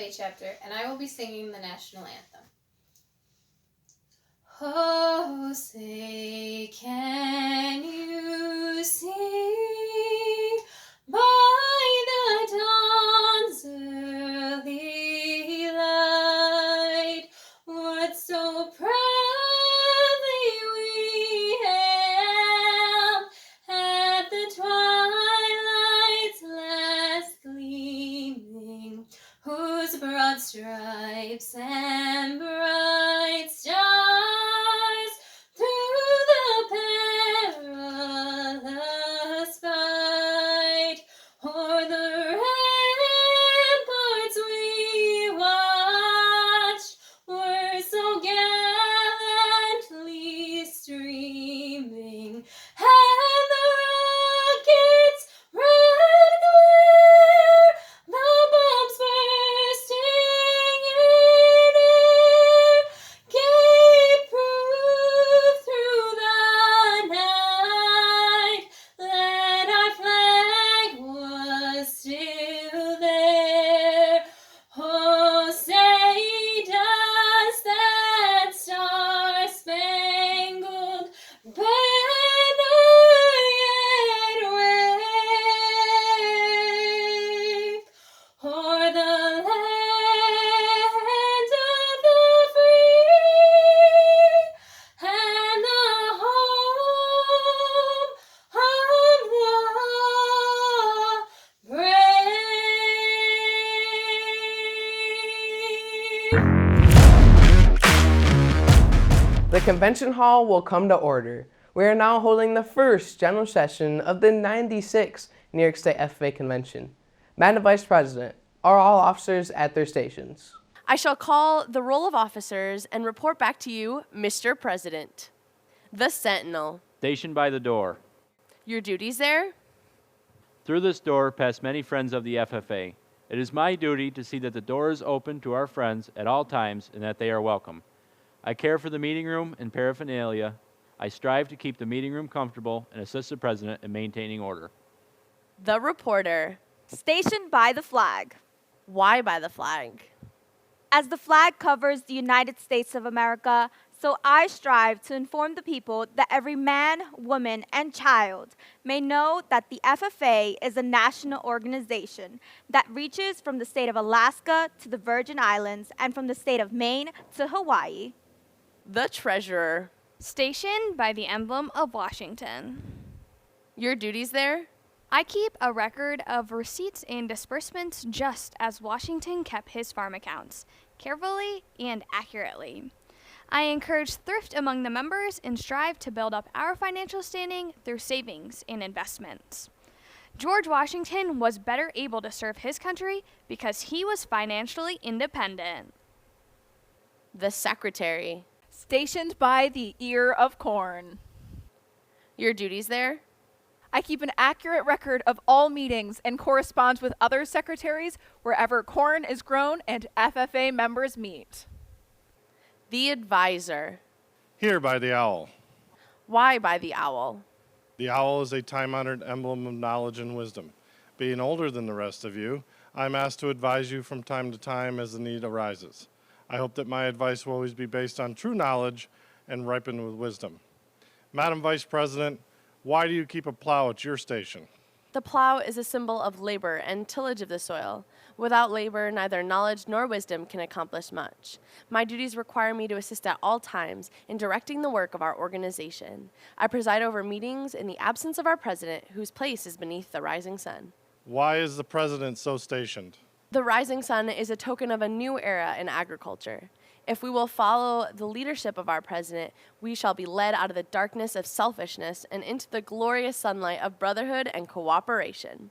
FFA chapter, and I will be singing the national anthem. Oh, say, can you see by the dawn's early light what so proudly we hailed at the twilight's last gleaming, whose broad stripes and bright stars through the perilous fight o'er the ramparts we watched were so gallantly streaming, and the rocket's red glare, the bombs bursting in air, gave proof through the night that our flag was still there. Oh, say, does that star-spangled banner yet wave o'er the land of the free and the home of the brave? The convention hall will come to order. We are now holding the first general session of the 96th New York State FFA Convention. Madam Vice President, are all officers at their stations? I shall call the roll of officers and report back to you, Mr. President. The Sentinel. Stationed by the door. Your duties there? Through this door pass many friends of the FFA. It is my duty to see that the door is open to our friends at all times and that they are welcome. I care for the meeting room and paraphernalia. I strive to keep the meeting room comfortable and assist the President in maintaining order. The Reporter. Stationed by the flag. Why by the flag? As the flag covers the United States of America, so I strive to inform the people that every man, woman, and child may know that the FFA is a national organization that reaches from the state of Alaska to the Virgin Islands and from the state of Maine to Hawaii. The Treasurer. Stationed by the emblem of Washington. Your duties there? I keep a record of receipts and disbursements just as Washington kept his farm accounts, carefully and accurately. I encourage thrift among the members and strive to build up our financial standing through savings and investments. George Washington was better able to serve his country because he was financially independent. The Secretary. Stationed by the ear of corn. Your duties there? I keep an accurate record of all meetings and corresponds with other secretaries wherever corn is grown and FFA members meet. The Advisor. Here by the owl. Why by the owl? The owl is a time-honored emblem of knowledge and wisdom. Being older than the rest of you, I'm asked to advise you from time to time as the need arises. I hope that my advice will always be based on true knowledge and ripened with wisdom. Madam Vice President, why do you keep a plow at your station? The plow is a symbol of labor and tillage of the soil. Without labor, neither knowledge nor wisdom can accomplish much. My duties require me to assist at all times in directing the work of our organization. I preside over meetings in the absence of our president, whose place is beneath the rising sun. Why is the president so stationed? The rising sun is a token of a new era in agriculture. If we will follow the leadership of our president, we shall be led out of the darkness of selfishness and into the glorious sunlight of brotherhood and cooperation.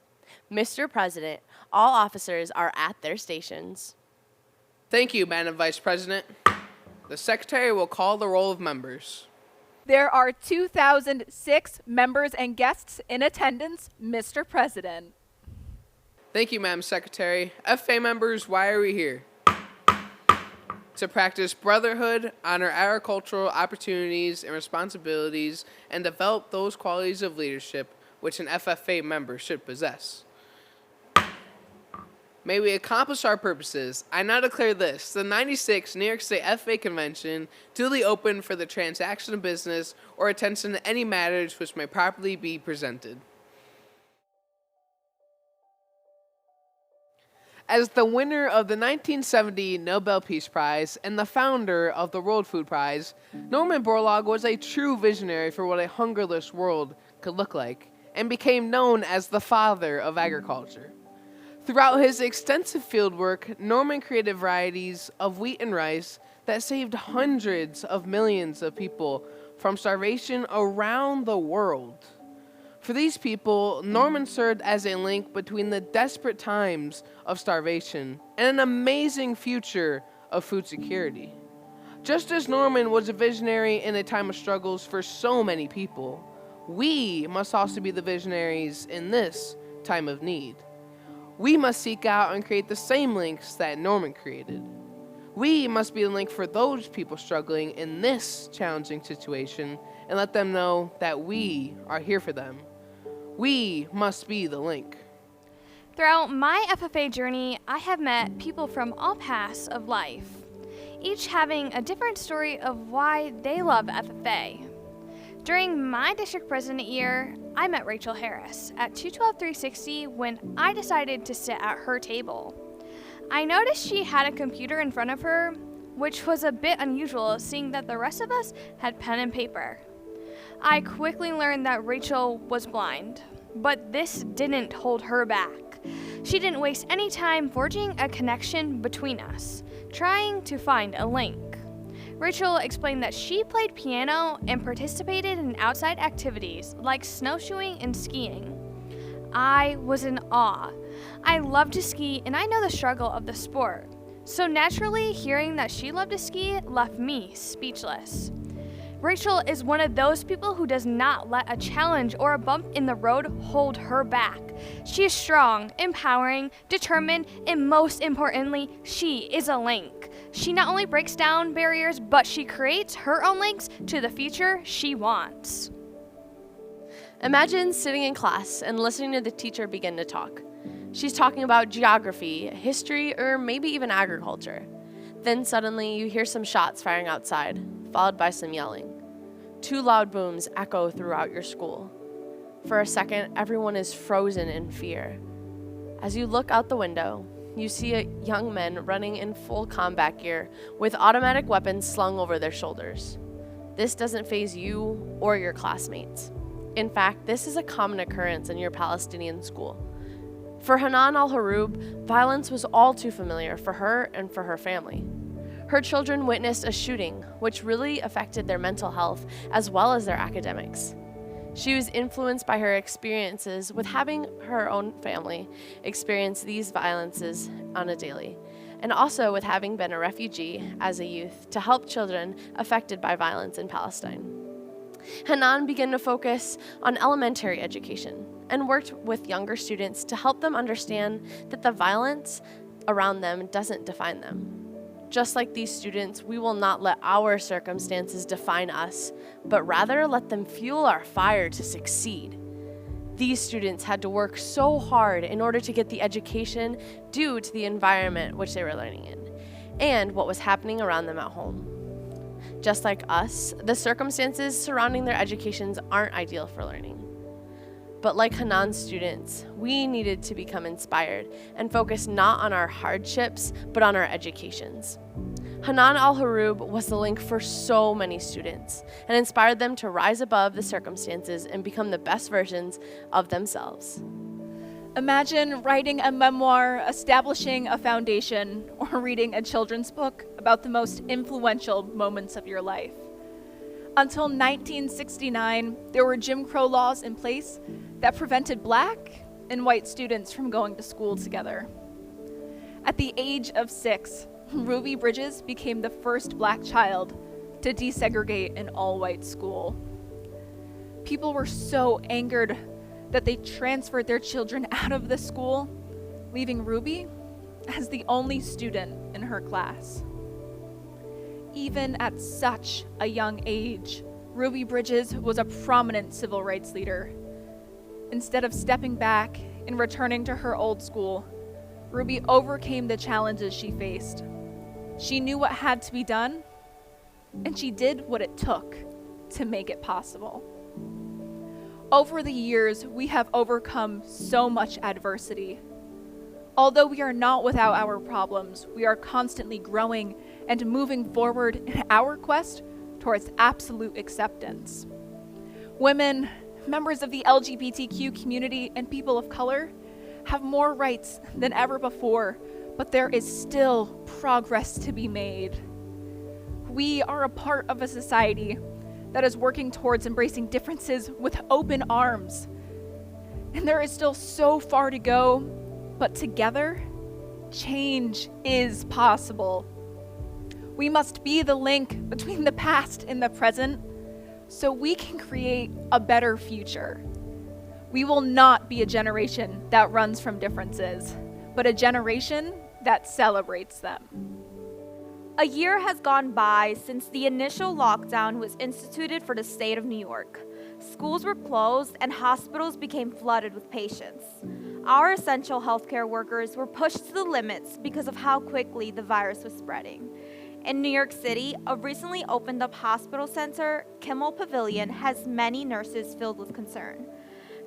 Mr. President, all officers are at their stations. Thank you, Madam Vice President. The Secretary will call the roll of members. There are 2,006 members and guests in attendance, Mr. President. Thank you, Madam Secretary. FFA members, why are we here? To practice brotherhood, honor agricultural opportunities and responsibilities, and develop those qualities of leadership which an FFA member should possess. May we accomplish our purposes. I now declare this, the 96th New York State FFA Convention, duly open for the transaction of business or attention to any matters which may properly be presented. As the winner of the 1970 Nobel Peace Prize and the founder of the World Food Prize, Norman Borlaug was a true visionary for what a hungerless world could look like, and became known as the father of agriculture. Throughout his extensive fieldwork, Norman created varieties of wheat and rice that saved hundreds of millions of people from starvation around the world. For these people, Norman served as a link between the desperate times of starvation and an amazing future of food security. Just as Norman was a visionary in a time of struggles for so many people, we must also be the visionaries in this time of need. We must seek out and create the same links that Norman created. We must be the link for those people struggling in this challenging situation and let them know that we are here for them. We must be the link. Throughout my FFA journey, I have met people from all paths of life, each having a different story of why they love FFA. During my district president year, I met Rachel Harris at 212-360 when I decided to sit at her table. I noticed she had a computer in front of her, which was a bit unusual seeing that the rest of us had pen and paper. I quickly learned that Rachel was blind, but this didn't hold her back. She didn't waste any time forging a connection between us, trying to find a link. Rachel explained that she played piano and participated in outside activities like snowshoeing and skiing. I was in awe. I love to ski and I know the struggle of the sport. So naturally, hearing that she loved to ski left me speechless. Rachel is one of those people who does not let a challenge or a bump in the road hold her back. She is strong, empowering, determined, and most importantly, she is a link. She not only breaks down barriers, but she creates her own links to the future she wants. Imagine sitting in class and listening to the teacher begin to talk. She's talking about geography, history, or maybe even agriculture. Then suddenly you hear some shots firing outside, followed by some yelling. 2 loud booms echo throughout your school. For a second, everyone is frozen in fear. As you look out the window, you see young men running in full combat gear with automatic weapons slung over their shoulders. This doesn't faze you or your classmates. In fact, this is a common occurrence in your Palestinian school. For Hanan al-Harub, violence was all too familiar for her and for her family. Her children witnessed a shooting, which really affected their mental health as well as their academics. She was influenced by her experiences with having her own family experience these violences on a daily, and also with having been a refugee as a youth to help children affected by violence in Palestine. Hanan began to focus on elementary education and worked with younger students to help them understand that the violence around them doesn't define them. Just like these students, we will not let our circumstances define us, but rather let them fuel our fire to succeed. These students had to work so hard in order to get the education due to the environment which they were learning in, and what was happening around them at home. Just like us, the circumstances surrounding their educations aren't ideal for learning. But like Hanan's students, we needed to become inspired and focus not on our hardships, but on our educations. Hanan al-Harub was the link for so many students and inspired them to rise above the circumstances and become the best versions of themselves. Imagine writing a memoir, establishing a foundation, or reading a children's book about the most influential moments of your life. Until 1969, there were Jim Crow laws in place that prevented black and white students from going to school together. At the age of 6, Ruby Bridges became the first black child to desegregate an all-white school. People were so angered that they transferred their children out of the school, leaving Ruby as the only student in her class. Even at such a young age, Ruby Bridges was a prominent civil rights leader. Instead of stepping back and returning to her old school, Ruby overcame the challenges she faced. She knew what had to be done, and she did what it took to make it possible. Over the years, we have overcome so much adversity. Although we are not without our problems, we are constantly growing and moving forward in our quest towards absolute acceptance. Women, members of the LGBTQ community, and people of color have more rights than ever before, but there is still progress to be made. We are a part of a society that is working towards embracing differences with open arms. And there is still so far to go, but together, change is possible. We must be the link between the past and the present so we can create a better future. We will not be a generation that runs from differences, but a generation that celebrates them. A year has gone by since the initial lockdown was instituted for the state of New York. Schools were closed and hospitals became flooded with patients. Our essential healthcare workers were pushed to the limits because of how quickly the virus was spreading. In New York City, a recently opened up hospital center, Kimmel Pavilion, has many nurses filled with concern.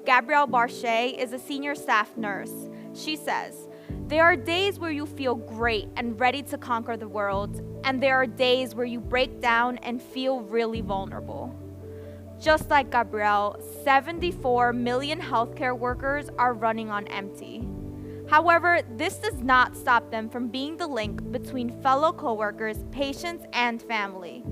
Gabrielle Barchet is a senior staff nurse. She says, "There are days where you feel great and ready to conquer the world, and there are days where you break down and feel really vulnerable." Just like Gabrielle, 74 million healthcare workers are running on empty. However, this does not stop them from being the link between fellow coworkers, patients, and family.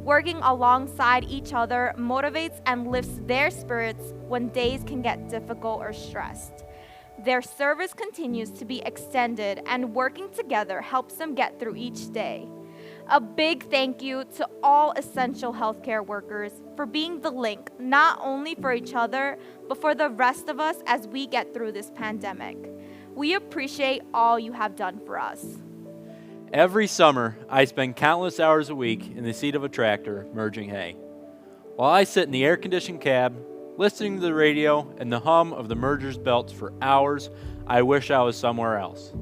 Working alongside each other motivates and lifts their spirits when days can get difficult or stressed. Their service continues to be extended, and working together helps them get through each day. A big thank you to all essential healthcare workers for being the link, not only for each other, but for the rest of us as we get through this pandemic. We appreciate all you have done for us. Every summer, I spend countless hours a week in the seat of a tractor merging hay. While I sit in the air-conditioned cab, listening to the radio and the hum of the merger's belts for hours, I wish I was somewhere else.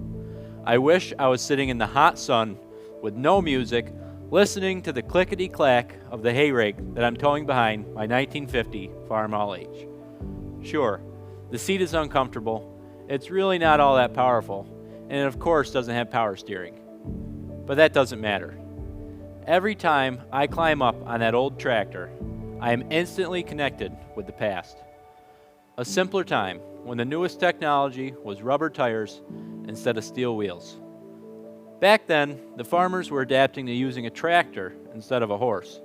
I wish I was sitting in the hot sun with no music, listening to the clickety-clack of the hay rake that I'm towing behind my 1950 Farmall H. Sure, the seat is uncomfortable, it's really not all that powerful, and it of course doesn't have power steering. But that doesn't matter. Every time I climb up on that old tractor, I am instantly connected with the past. A simpler time when the newest technology was rubber tires instead of steel wheels. Back then, the farmers were adapting to using a tractor instead of a horse.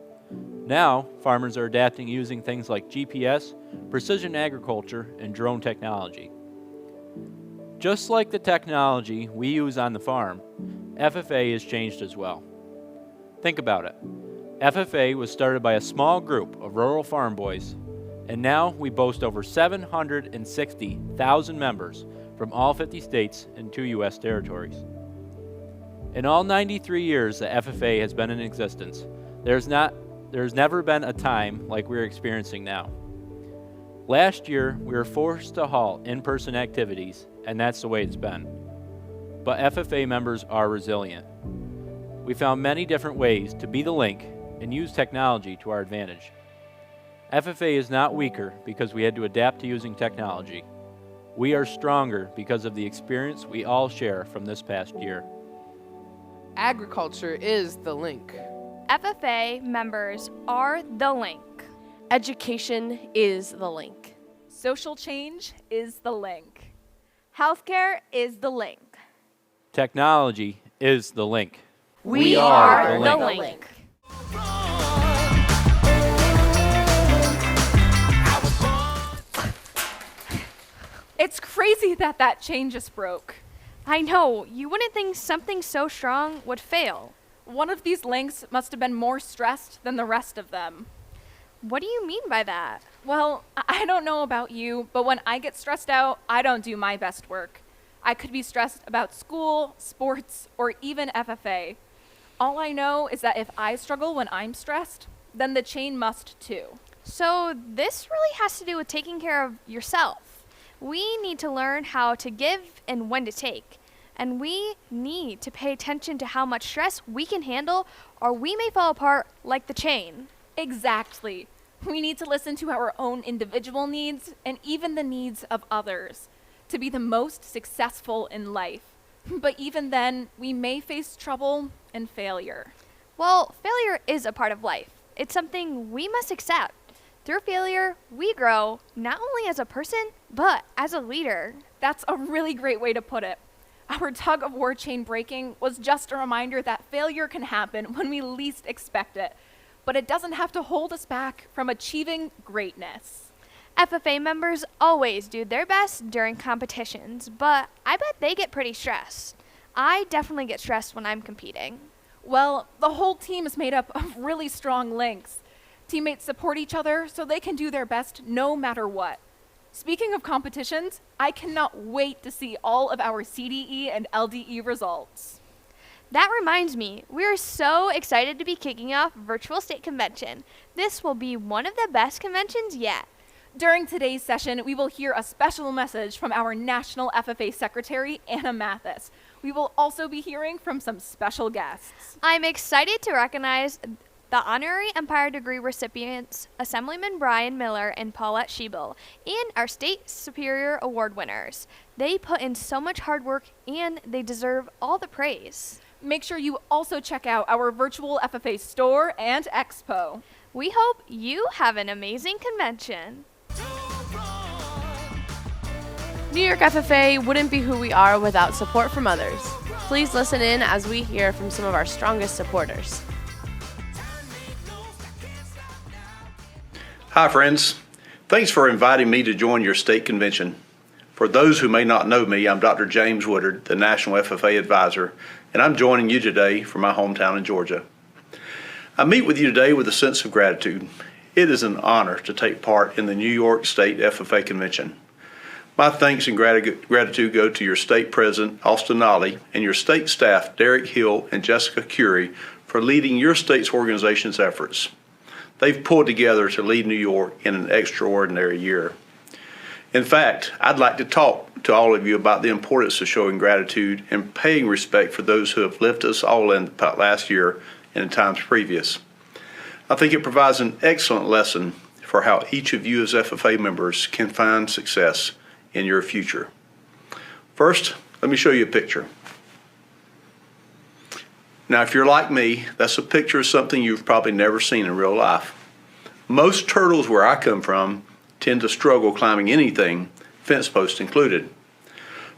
Now, farmers are adapting to using things like GPS, precision agriculture, and drone technology. Just like the technology we use on the farm, FFA has changed as well. Think about it. FFA was started by a small group of rural farm boys, and now we boast over 760,000 members from all 50 states and 2 U.S. territories. In all 93 years that FFA has been in existence, there's never been a time like we're experiencing now. Last year, we were forced to halt in-person activities, and that's the way it's been. But FFA members are resilient. We found many different ways to be the link and use technology to our advantage. FFA is not weaker because we had to adapt to using technology. We are stronger because of the experience we all share from this past year. Agriculture is the link. FFA members are the link. Education is the link. Social change is the link. Healthcare is the link. Technology is the link. We are the the link. link. It's crazy that that chain just broke. I know, you wouldn't think something so strong would fail. One of these links must have been more stressed than the rest of them. What do you mean by that? Well, I don't know about you, but when I get stressed out, I don't do my best work. I could be stressed about school, sports, or even FFA. All I know is that if I struggle when I'm stressed, then the chain must too. So this really has to do with taking care of yourself. We need to learn how to give and when to take. And we need to pay attention to how much stress we can handle, or we may fall apart like the chain. Exactly. We need to listen to our own individual needs and even the needs of others to be the most successful in life. But even then, we may face trouble and failure. Well, failure is a part of life. It's something we must accept. Through failure, we grow, not only as a person, but as a leader. That's a really great way to put it. Our tug of war chain breaking was just a reminder that failure can happen when we least expect it, but it doesn't have to hold us back from achieving greatness. FFA members always do their best during competitions, but I bet they get pretty stressed. I definitely get stressed when I'm competing. Well, the whole team is made up of really strong links. Teammates support each other so they can do their best no matter what. Speaking of competitions, I cannot wait to see all of our CDE and LDE results. That reminds me, we are so excited to be kicking off Virtual State Convention. This will be one of the best conventions yet. During today's session, we will hear a special message from our National FFA Secretary, Anna Mathis. We will also be hearing from some special guests. I'm excited to recognize the Honorary Empire Degree recipients, Assemblyman Brian Miller and Paulette Schiebel, and our State Superior Award winners. They put in so much hard work, and they deserve all the praise. Make sure you also check out our virtual FFA store and expo. We hope you have an amazing convention. New York FFA wouldn't be who we are without support from others. Please listen in as we hear from some of our strongest supporters. Hi, friends. Thanks for inviting me to join your state convention. For those who may not know me, I'm Dr. James Woodard, the National FFA Advisor, and I'm joining you today from my hometown in Georgia. I meet with you today with a sense of gratitude. It is an honor to take part in the New York State FFA Convention. My thanks and gratitude go to your state president, Austin Nolly, and your state staff, Derek Hill and Jessica Curie, for leading your state's organization's efforts. They've pulled together to lead New York in an extraordinary year. In fact, I'd like to talk to all of you about the importance of showing gratitude and paying respect for those who have lifted us all in the last year and in times previous. I think it provides an excellent lesson for how each of you as FFA members can find success in your future. First, let me show you a picture. Now, if you're like me, that's a picture of something you've probably never seen in real life. Most turtles where I come from tend to struggle climbing anything, fence posts included.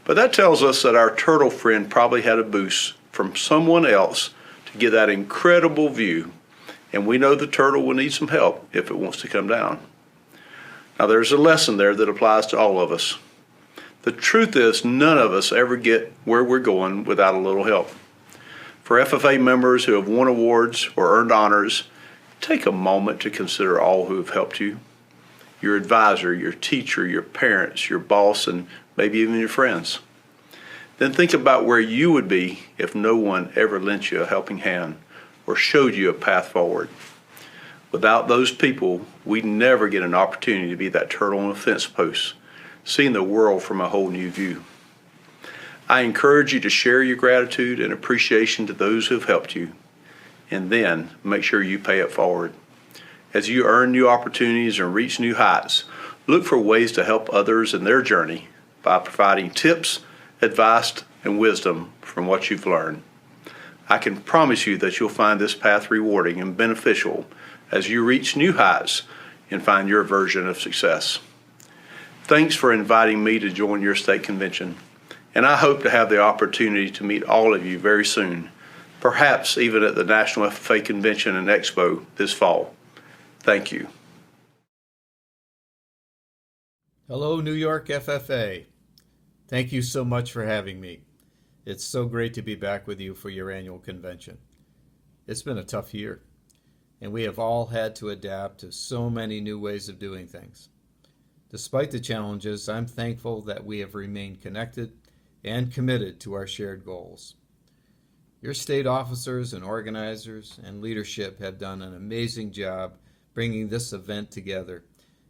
But that tells us that our turtle friend probably had a boost from someone else to get that incredible view, and we know the turtle will need some help if it wants to come down. Now, there's a lesson there that applies to all of us. The truth is, none of us ever get where we're going without a little help. For FFA members who have won awards or earned honors, take a moment to consider all who have helped you. Your advisor, your teacher, your parents, your boss, and maybe even your friends. Then think about where you would be if no one ever lent you a helping hand or showed you a path forward. Without those people, we'd never get an opportunity to be that turtle on a fence post, seeing the world from a whole new view. I encourage you to share your gratitude and appreciation to those who have helped you, and then make sure you pay it forward. As you earn new opportunities and reach new heights, look for ways to help others in their journey by providing tips, advice, and wisdom from what you've learned. I can promise you that you'll find this path rewarding and beneficial as you reach new heights and find your version of success. Thanks for inviting me to join your state convention, and I hope to have the opportunity to meet all of you very soon, perhaps even at the National FFA Convention and Expo this fall. Thank you. Hello, New York FFA. Thank you so much for having me. It's so great to be back with you for your annual convention. It's been a tough year, and we have all had to adapt to so many new ways of doing things. Despite the challenges, I'm thankful that we have remained connected and committed to our shared goals. Your state officers and organizers and leadership have done an amazing job bringing this event together,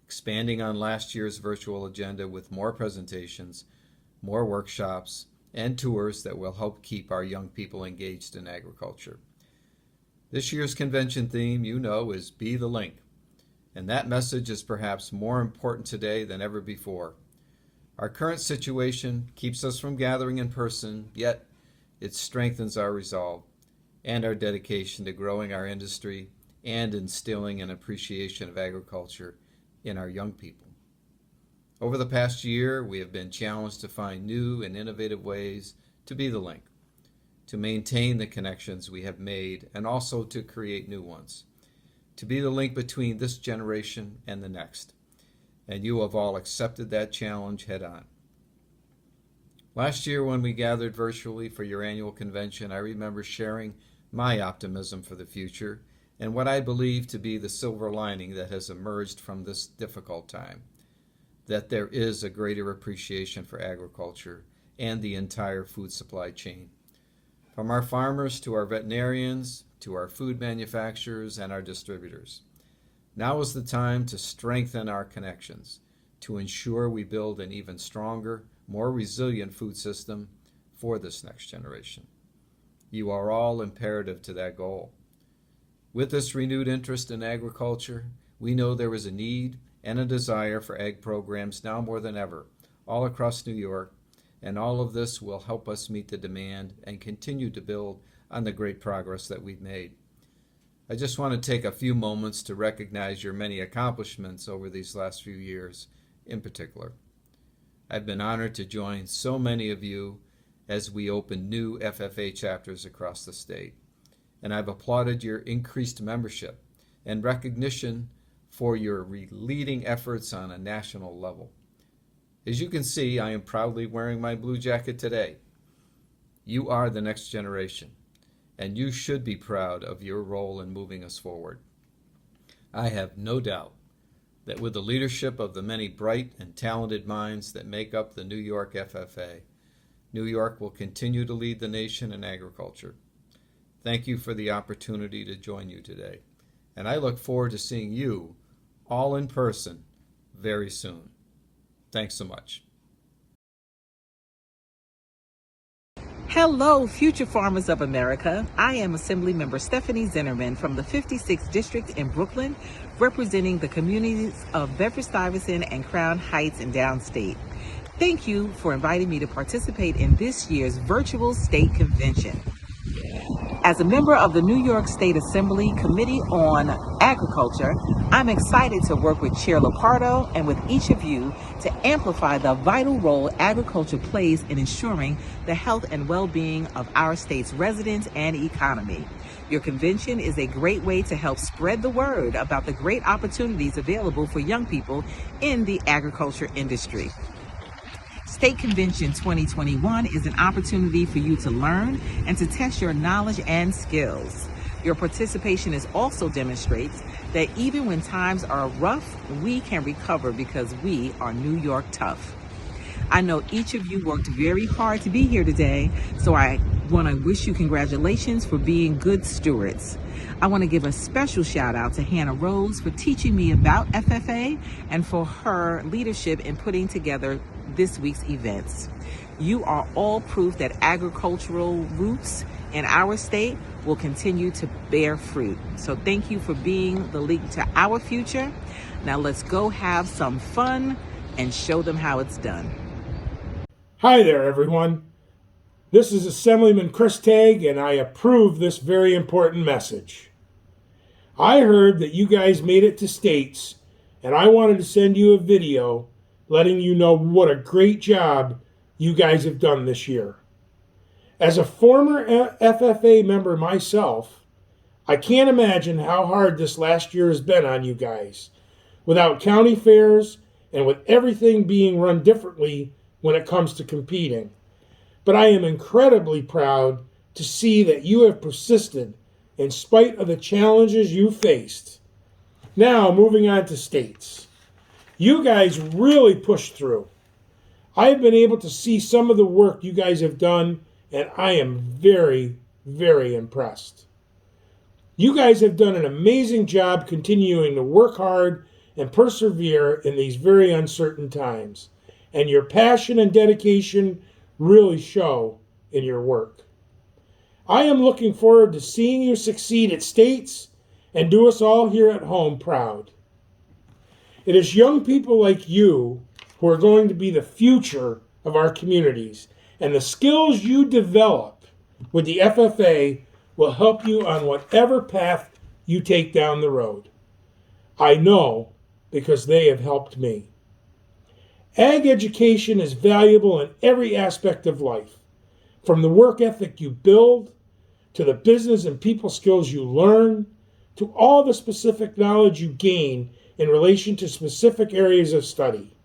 expanding on last year's virtual agenda with more presentations, more workshops, and tours that will help keep our young people engaged in agriculture. This year's convention theme, is Be the Link, and that message is perhaps more important today than ever before. Our current situation keeps us from gathering in person, yet it strengthens our resolve and our dedication to growing our industry and instilling an appreciation of agriculture in our young people. Over the past year, we have been challenged to find new and innovative ways to be the link, to maintain the connections we have made, and also to create new ones, to be the link between this generation and the next. And you have all accepted that challenge head on. Last year, when we gathered virtually for your annual convention, I remember sharing my optimism for the future and what I believe to be the silver lining that has emerged from this difficult time, that there is a greater appreciation for agriculture and the entire food supply chain. From our farmers to our veterinarians, to our food manufacturers and our distributors. Now is the time to strengthen our connections, to ensure we build an even stronger, more resilient food system for this next generation. You are all imperative to that goal. With this renewed interest in agriculture, we know there is a need and a desire for ag programs now more than ever, all across New York, and all of this will help us meet the demand and continue to build on the great progress that we've made. I just want to take a few moments to recognize your many accomplishments over these last few years in particular. I've been honored to join so many of you as we open new FFA chapters across the state, and I've applauded your increased membership and recognition for your leading efforts on a national level. As you can see, I am proudly wearing my blue jacket today. You are the next generation, and you should be proud of your role in moving us forward. I have no doubt that with the leadership of the many bright and talented minds that make up the New York FFA, New York will continue to lead the nation in agriculture. Thank you for the opportunity to join you today, and I look forward to seeing you all in person very soon. Thanks so much. Hello, future farmers of America. I am Assemblymember Stephanie Zinnerman from the 56th District in Brooklyn, representing the communities of Bedford-Stuyvesant and Crown Heights in downstate. Thank you for inviting me to participate in this year's virtual state convention. As a member of the New York State Assembly Committee on Agriculture, I'm excited to work with Chair Lopardo and with each of you to amplify the vital role agriculture plays in ensuring the health and well-being of our state's residents and economy. Your convention is a great way to help spread the word about the great opportunities available for young people in the agriculture industry. State Convention 2021 is an opportunity for you to learn and to test your knowledge and skills. Your participation also demonstrates that even when times are rough, we can recover because we are New York tough. I know each of you worked very hard to be here today, so I want to wish you congratulations for being good stewards. I want to give a special shout out to Hannah Rose for teaching me about FFA and for her leadership in putting together this week's events. You are all proof that agricultural roots in our state will continue to bear fruit. So thank you for being the link to our future. Now let's go have some fun and show them how it's done. Hi there, everyone. This is Assemblyman Chris Tagg, and I approve this very important message. I heard that you guys made it to states, and I wanted to send you a video letting you know what a great job you guys have done this year. As a former FFA member myself, I can't imagine how hard this last year has been on you guys, without county fairs and with everything being run differently when it comes to competing. But I am incredibly proud to see that you have persisted in spite of the challenges you faced. Now, moving on to states. You guys really pushed through. I have been able to see some of the work you guys have done, and I am very, very impressed. You guys have done an amazing job continuing to work hard and persevere in these very uncertain times, and your passion and dedication really show in your work. I am looking forward to seeing you succeed at States and do us all here at home proud. It is young people like you who are going to be the future of our communities, and the skills you develop with the FFA will help you on whatever path you take down the road. I know because they have helped me. Ag education is valuable in every aspect of life, from the work ethic you build, to the business and people skills you learn, to all the specific knowledge you gain in relation to specific areas of study.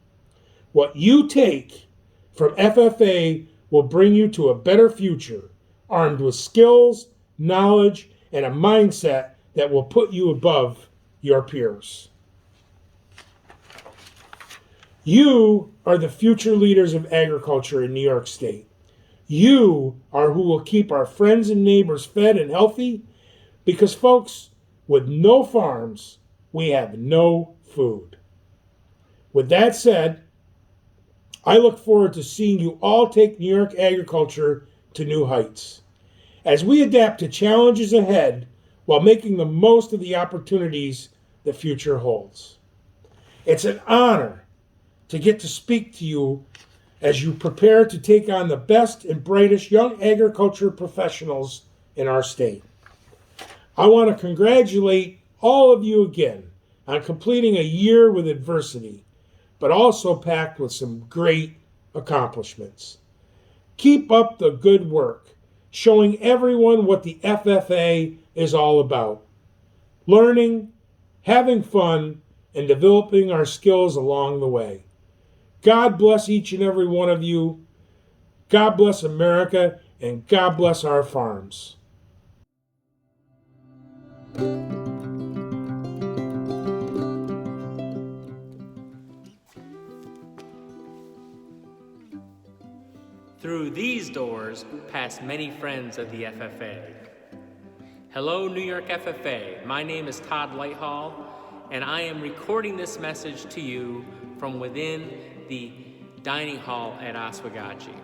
What you take from FFA will bring you to a better future, armed with skills, knowledge, and a mindset that will put you above your peers. You are the future leaders of agriculture in New York State. You are who will keep our friends and neighbors fed and healthy, because folks, with no farms, we have no food. With that said, I look forward to seeing you all take New York agriculture to new heights as we adapt to challenges ahead while making the most of the opportunities the future holds. It's an honor to get to speak to you as you prepare to take on the best and brightest young agriculture professionals in our state. I want to congratulate all of you again on completing a year with adversity, but also packed with some great accomplishments. Keep up the good work, showing everyone what the FFA is all about. Learning, having fun, and developing our skills along the way. God bless each and every one of you. God bless America, and God bless our farms. Through these doors pass many friends of the FFA. Hello, New York FFA. My name is Todd Lighthall, and I am recording this message to you from within the dining hall at Oswegatchie.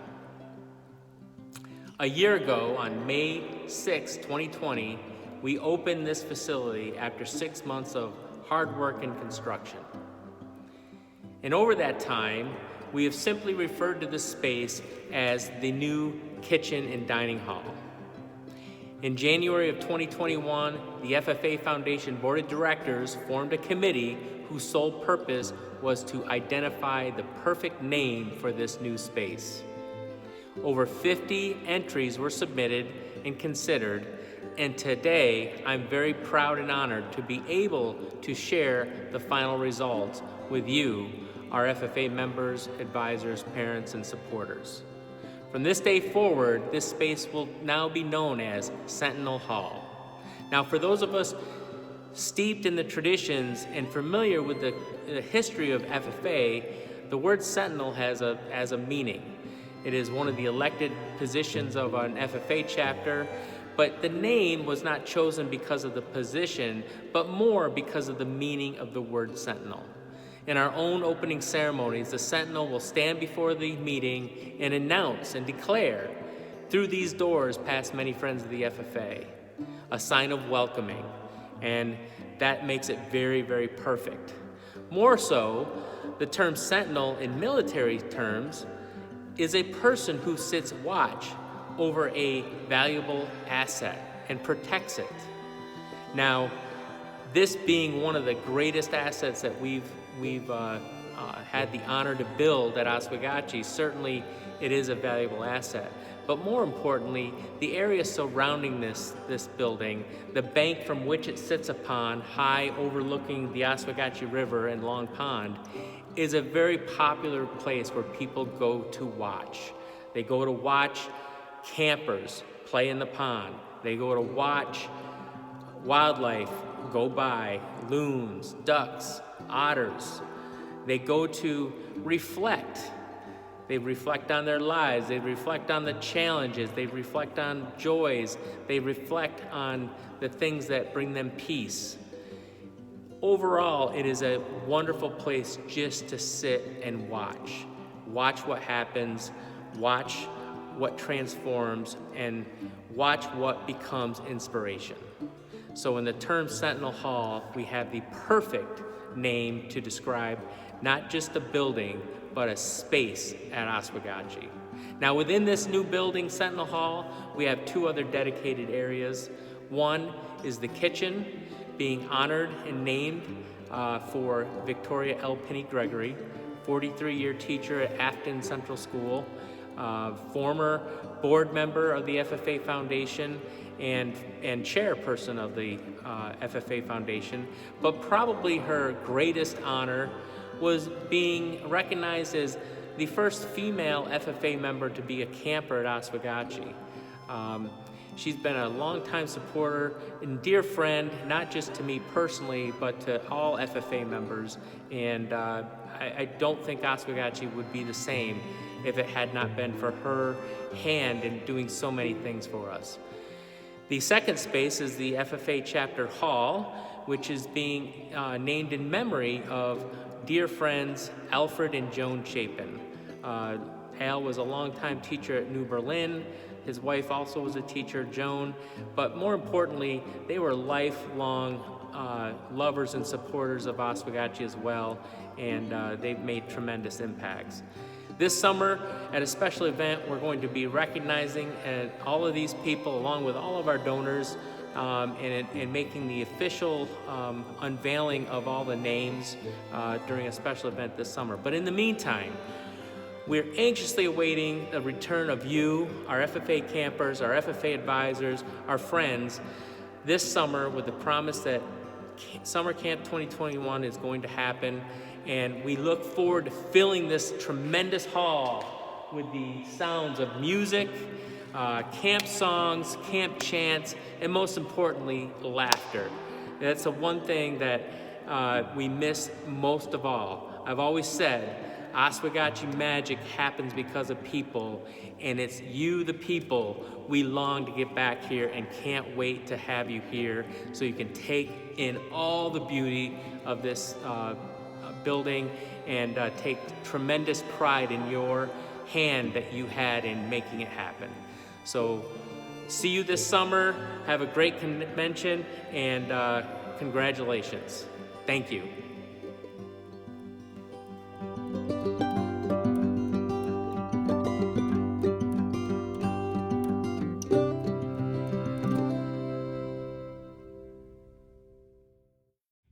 A year ago, on May 6, 2020, we opened this facility after 6 months of hard work and construction. And over that time, we have simply referred to this space as the new kitchen and dining hall. In January of 2021, the FFA Foundation Board of Directors formed a committee whose sole purpose was to identify the perfect name for this new space. Over 50 entries were submitted and considered, and today I'm very proud and honored to be able to share the final results with you, our FFA members, advisors, parents, and supporters. From this day forward, this space will now be known as Sentinel Hall. Now, for those of us steeped in the traditions and familiar with the history of FFA, the word Sentinel has a meaning. It is one of the elected positions of an FFA chapter, but the name was not chosen because of the position, but more because of the meaning of the word Sentinel. In our own opening ceremonies, the Sentinel will stand before the meeting and announce and declare, "Through these doors pass many friends of the FFA," a sign of welcoming, and that makes it very, very perfect. More so, the term Sentinel in military terms is a person who sits watch over a valuable asset and protects it. Now, this being one of the greatest assets that we've had the honor to build at Oswegatchie, certainly it is a valuable asset. But more importantly, the area surrounding this building, the bank from which it sits upon, high overlooking the Oswegatchie River and Long Pond, is a very popular place where people go to watch. They go to watch campers play in the pond. They go to watch wildlife go by, loons, ducks, otters. They go to reflect. They reflect on their lives. They reflect on the challenges. They reflect on joys. They reflect on the things that bring them peace. Overall, it is a wonderful place just to sit and watch. Watch what happens. Watch what transforms and watch what becomes inspiration. So in the term Sentinel Hall, we have the perfect name to describe not just a building, but a space at Oswegatchie. Now within this new building, Sentinel Hall, we have two other dedicated areas. One is the kitchen, being honored and named for Victoria L. Penny Gregory, 43-year teacher at Afton Central School, former board member of the FFA Foundation and chairperson of the FFA Foundation, but probably her greatest honor was being recognized as the first female FFA member to be a camper at Oswegatchie. She's been a longtime supporter and dear friend, not just to me personally, but to all FFA members. And I don't think Oswegatchie would be the same if it had not been for her hand in doing so many things for us. The second space is the FFA Chapter Hall, which is being named in memory of dear friends Alfred and Joan Chapin. Al was a longtime teacher at New Berlin. His wife also was a teacher, Joan, but more importantly, they were lifelong lovers and supporters of Oswegatchie as well, and they've made tremendous impacts. This summer, at a special event, we're going to be recognizing all of these people along with all of our donors and making the official unveiling of all the names during a special event this summer. But in the meantime, we're anxiously awaiting the return of you, our FFA campers, our FFA advisors, our friends, this summer with the promise that Summer Camp 2021 is going to happen, and we look forward to filling this tremendous hall with the sounds of music, camp songs, camp chants, and most importantly, laughter. That's the one thing that we miss most of all. I've always said, Oswegatchie magic happens because of people, and it's you, the people, we long to get back here and can't wait to have you here so you can take in all the beauty of this building and take tremendous pride in your hand that you had in making it happen. So see you this summer, have a great convention, and congratulations. Thank you.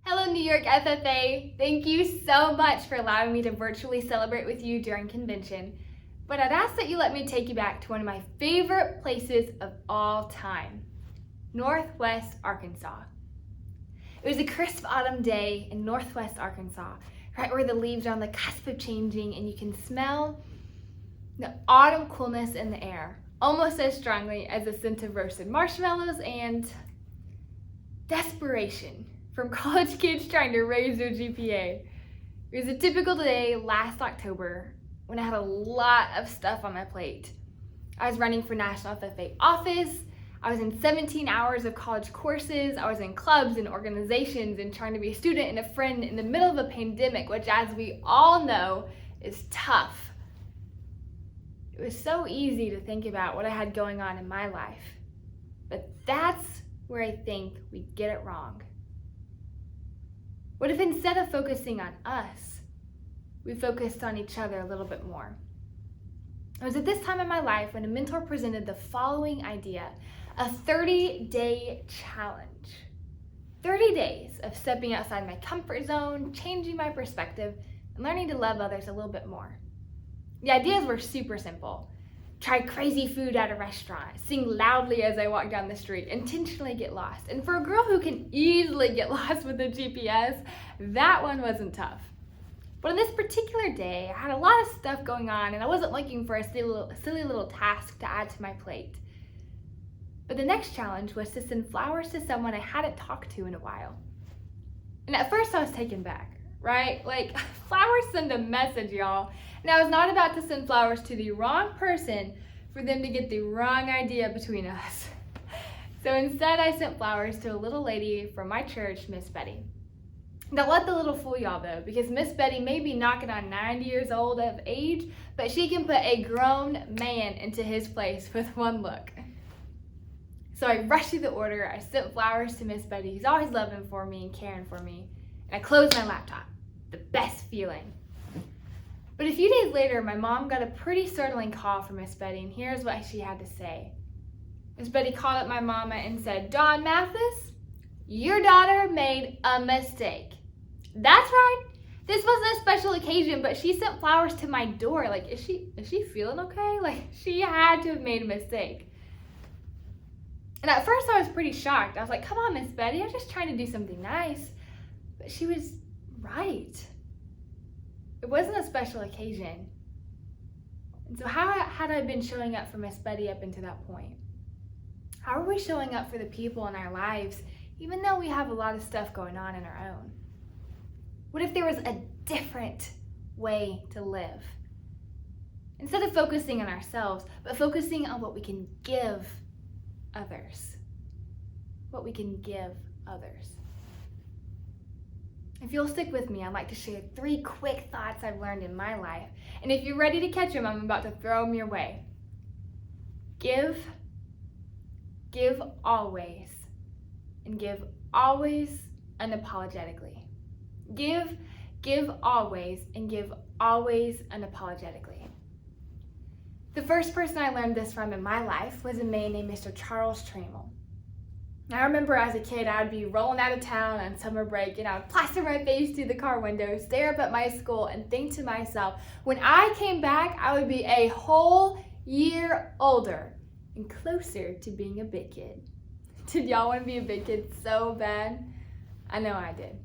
Hello, New York FFA. Thank you so much for allowing me to virtually celebrate with you during convention. But I'd ask that you let me take you back to one of my favorite places of all time, Northwest Arkansas. It was a crisp autumn day in Northwest Arkansas, right where the leaves are on the cusp of changing and you can smell the autumn coolness in the air, almost as strongly as the scent of roasted marshmallows and desperation from college kids trying to raise their GPA. It was a typical day last October when I had a lot of stuff on my plate. I was running for National FFA office, I was in 17 hours of college courses, I was in clubs and organizations and trying to be a student and a friend in the middle of a pandemic, which as we all know is tough. It was so easy to think about what I had going on in my life, but that's where I think we get it wrong. What if instead of focusing on us, we focused on each other a little bit more? It was at this time in my life when a mentor presented the following idea, a 30-day challenge. 30 days of stepping outside my comfort zone, changing my perspective, and learning to love others a little bit more. The ideas were super simple. Try crazy food at a restaurant, sing loudly as I walk down the street, intentionally get lost. And for a girl who can easily get lost with a GPS, that one wasn't tough. But on this particular day, I had a lot of stuff going on and I wasn't looking for a silly little task to add to my plate. But the next challenge was to send flowers to someone I hadn't talked to in a while. And at first I was taken back, right? Like, flowers send a message, y'all. And I was not about to send flowers to the wrong person for them to get the wrong idea between us. So instead I sent flowers to a little lady from my church, Miss Betty. Don't let the little fool y'all though, because Miss Betty may be knocking on 90 years old of age, but she can put a grown man into his place with one look. So I rushed through the order, I sent flowers to Miss Betty, who's always loving for me and caring for me, and I closed my laptop. The best feeling. But a few days later, my mom got a pretty startling call from Miss Betty, and here's what she had to say. Miss Betty called up my mama and said, "Dawn Mathis, your daughter made a mistake." That's right. This wasn't a special occasion, but she sent flowers to my door. Like, is she feeling okay? Like, she had to have made a mistake. And at first I was pretty shocked. I was like, come on, Miss Betty, I was just trying to do something nice. But she was right. It wasn't a special occasion. And so how had I been showing up for Miss Betty up until that point? How are we showing up for the people in our lives, even though we have a lot of stuff going on in our own? What if there was a different way to live? Instead of focusing on ourselves, but focusing on what we can give others. What we can give others. If you'll stick with me, I'd like to share 3 quick thoughts I've learned in my life. And if you're ready to catch them, I'm about to throw them your way. Give always, and give always unapologetically. Give always, and give always unapologetically. The first person I learned this from in my life was a man named Mr. Charles Trammell. I remember as a kid, I'd be rolling out of town on summer break and I would plaster my face through the car window, stare up at my school, and think to myself, when I came back, I would be a whole year older and closer to being a big kid. Did y'all want to be a big kid so bad? I know I did.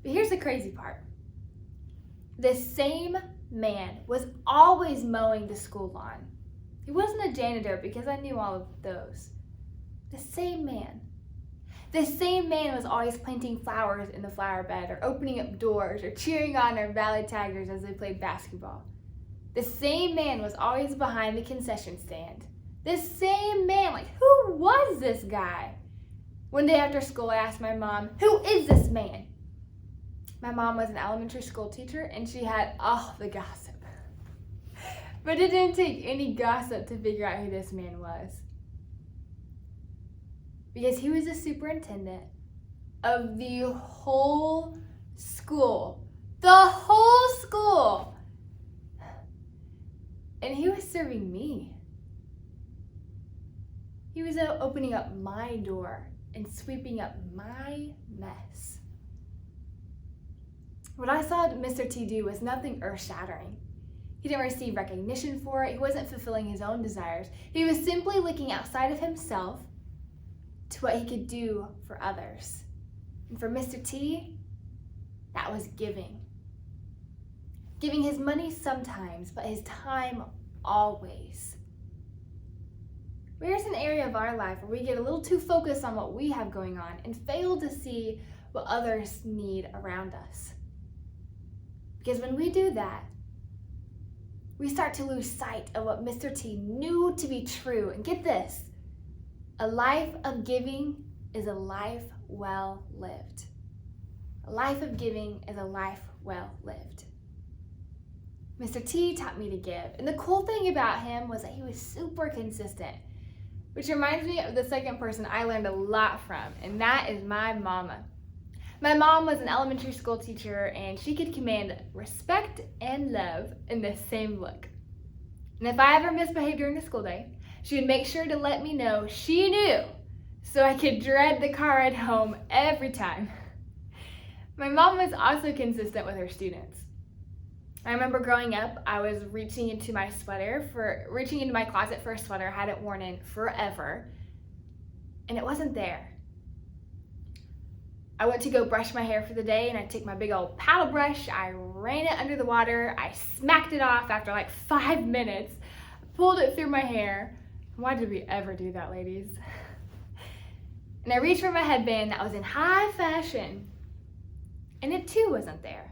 But here's the crazy part. This same man was always mowing the school lawn. He wasn't a janitor because I knew all of those. The same man was always planting flowers in the flower bed or opening up doors or cheering on our Valley Tigers as they played basketball. The same man was always behind the concession stand. The same man, like, who was this guy? One day after school, I asked my mom, who is this man? My mom was an elementary school teacher and she had all the gossip. But it didn't take any gossip to figure out who this man was. Because he was the superintendent of the whole school. The whole school! And he was serving me. He was opening up my door and sweeping up my mess. What I saw Mr. T do was nothing earth-shattering. He didn't receive recognition for it. He wasn't fulfilling his own desires. He was simply looking outside of himself to what he could do for others. And for Mr. T, that was giving. Giving his money sometimes, but his time always. Where's an area of our life where we get a little too focused on what we have going on and fail to see what others need around us? Because when we do that, we start to lose sight of what Mr. T knew to be true. And get this, a life of giving is a life well lived. A life of giving is a life well lived. Mr. T taught me to give. And the cool thing about him was that he was super consistent, which reminds me of the second person I learned a lot from, and that is my mama. My mom was an elementary school teacher, and she could command respect and love in the same look. And if I ever misbehaved during the school day, she would make sure to let me know she knew, so I could dread the car ride home every time. My mom was also consistent with her students. I remember growing up, I was reaching into my closet for a sweater I hadn't worn in forever, and it wasn't there. I went to go brush my hair for the day, and I took my big old paddle brush, I ran it under the water, I smacked it off after like 5 minutes, pulled it through my hair. Why did we ever do that, ladies? And I reached for my headband that was in high fashion, and it too wasn't there.